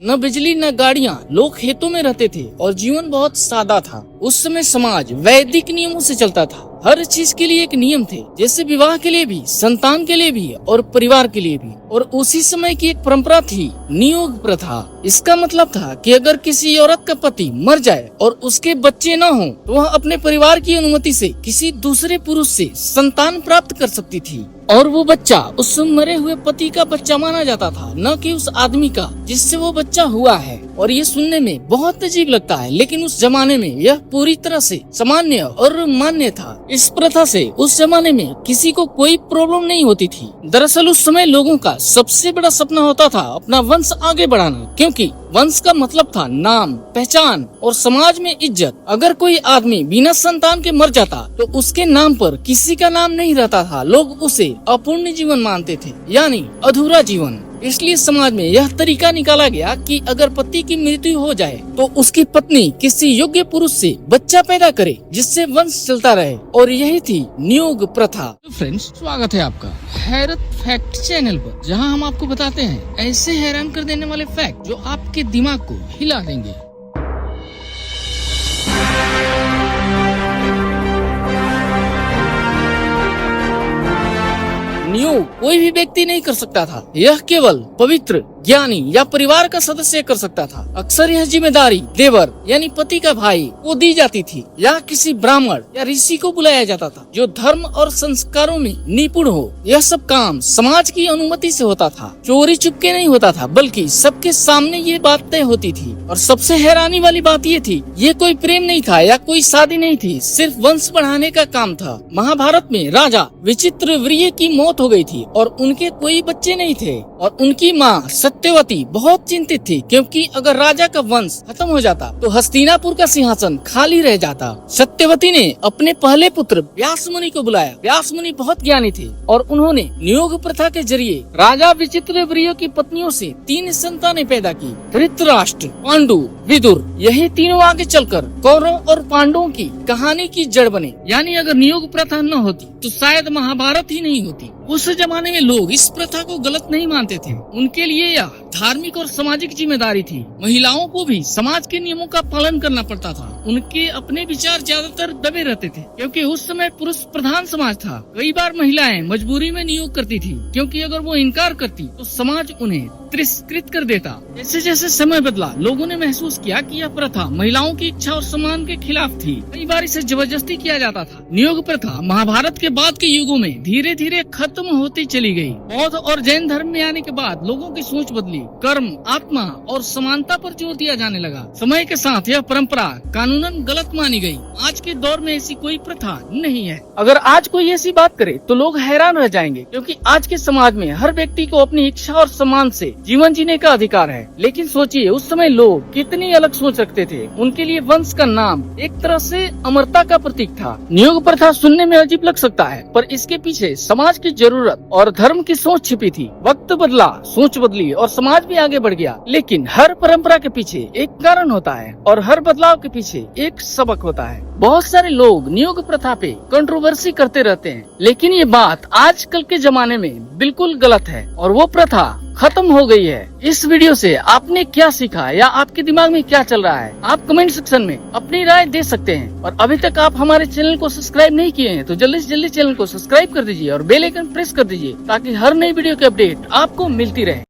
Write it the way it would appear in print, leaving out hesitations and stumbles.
न बिजली न गाड़ियां, लोग खेतों में रहते थे और जीवन बहुत सादा था। उस समय समाज वैदिक नियमों से चलता था। हर चीज के लिए एक नियम थे, जैसे विवाह के लिए भी, संतान के लिए भी और परिवार के लिए भी। और उसी समय की एक परंपरा थी नियोग प्रथा। इसका मतलब था कि अगर किसी औरत का पति मर जाए और उसके बच्चे न हो, तो वह अपने परिवार की अनुमति से किसी दूसरे पुरुष से संतान प्राप्त कर सकती थी और वो बच्चा उस मरे हुए पति का बच्चा माना जाता था, न कि उस आदमी का जिससे वो बच्चा हुआ है। और ये सुनने में बहुत अजीब लगता है, लेकिन उस जमाने में यह पूरी तरह से सामान्य और मान्य था। इस प्रथा से उस जमाने में किसी को कोई प्रॉब्लम नहीं होती थी। दरअसल उस समय लोगों का सबसे बड़ा सपना होता था अपना वंश आगे बढ़ाना, क्योंकि वंश का मतलब था नाम, पहचान और समाज में इज्जत। अगर कोई आदमी बिना संतान के मर जाता तो उसके नाम पर किसी का नाम नहीं रहता था। लोग उसे अपूर्ण जीवन मानते थे, यानी अधूरा जीवन। इसलिए समाज में यह तरीका निकाला गया कि अगर पति की मृत्यु हो जाए तो उसकी पत्नी किसी योग्य पुरुष से बच्चा पैदा करे, जिससे वंश चलता रहे। और यही थी नियोग प्रथा। तो फ्रेंड्स, स्वागत है आपका हैरत फैक्ट चैनल पर, जहां हम आपको बताते हैं ऐसे हैरान कर देने वाले फैक्ट जो आपके दिमाग को हिला देंगे। नियोग कोई भी व्यक्ति नहीं कर सकता था। यह केवल पवित्र, ज्ञानी या परिवार का सदस्य कर सकता था। अक्सर यह जिम्मेदारी देवर यानी पति का भाई को दी जाती थी, या किसी ब्राह्मण या ऋषि को बुलाया जाता था जो धर्म और संस्कारों में निपुण हो। यह सब काम समाज की अनुमति से होता था, चोरी चुपके नहीं होता था, बल्कि सबके सामने ये बात तय होती थी। और सबसे हैरानी वाली बात ये थी, ये कोई प्रेम नहीं था या कोई शादी नहीं थी, सिर्फ वंश बढ़ाने का काम था। महाभारत में राजा विचित्रवीर्य की मौत हो गई थी और उनके कोई बच्चे नहीं थे, और उनकी माँ सत्यवती बहुत चिंतित थी, क्योंकि अगर राजा का वंश खत्म हो जाता तो हस्तिनापुर का सिंहासन खाली रह जाता। सत्यवती ने अपने पहले पुत्र व्यास मुनि को बुलाया। व्यास मुनि बहुत ज्ञानी थे और उन्होंने नियोग प्रथा के जरिए राजा विचित्रवीर्य की पत्नियों से 3 संतानें पैदा की, धृतराष्ट्र, पांडु, विदुर। यही तीनों आगे चलकर कौरव और पांडवों की कहानी की जड़ बने। यानी अगर नियोग प्रथा न होती तो शायद महाभारत ही नहीं होती। उस जमाने में लोग इस प्रथा को गलत नहीं मानते थे। उनके लिए यह धार्मिक और सामाजिक जिम्मेदारी थी। महिलाओं को भी समाज के नियमों का पालन करना पड़ता था। उनके अपने विचार ज्यादातर दबे रहते थे, क्योंकि उस समय पुरुष प्रधान समाज था। कई बार महिलाएं मजबूरी में नियोग करती थी, क्योंकि अगर वो इनकार करती तो समाज उन्हें तिरस्कृत कर देता। जैसे जैसे समय बदला, लोगों ने महसूस किया कि यह प्रथा महिलाओं की इच्छा और सम्मान के खिलाफ थी। कई बार इसे जबरदस्ती किया जाता था। नियोग प्रथा महाभारत के बाद के युगों में धीरे धीरे खत्म होती चली गई। बौद्ध और जैन धर्म में आने के बाद लोगों की सोच बदली। कर्म, आत्मा और समानता पर जोर दिया जाने लगा। समय के साथ यह परंपरा कानूनन गलत मानी गई। आज के दौर में ऐसी कोई प्रथा नहीं है। अगर आज कोई ऐसी बात करे तो लोग हैरान रह जाएंगे, क्योंकि आज के समाज में हर व्यक्ति को अपनी इच्छा और सम्मान से जीवन जीने का अधिकार है। लेकिन सोचिए, उस समय लोग कितनी अलग सोच रखते थे। उनके लिए वंश का नाम एक तरह से अमरता का प्रतीक था। नियोग प्रथा सुनने में अजीब लग सकता है, पर इसके पीछे समाज की जरूरत और धर्म की सोच छिपी थी। वक्त बदला, सोच बदली और समाज भी आगे बढ़ गया। लेकिन हर परंपरा के पीछे एक कारण होता है और हर बदलाव के पीछे एक सबक होता है। बहुत सारे लोग नियोग प्रथा पे कंट्रोवर्सी करते रहते हैं, लेकिन ये बात आजकल के जमाने में बिल्कुल गलत है और वो प्रथा खत्म हो गई है। इस वीडियो से आपने क्या सीखा या आपके दिमाग में क्या चल रहा है, आप कमेंट सेक्शन में अपनी राय दे सकते हैं। और अभी तक आप हमारे चैनल को सब्सक्राइब नहीं किए हैं तो जल्दी से जल्दी चैनल को सब्सक्राइब कर दीजिए और बेल आइकन प्रेस कर दीजिए, ताकि हर नई वीडियो की अपडेट आपको मिलती रहे।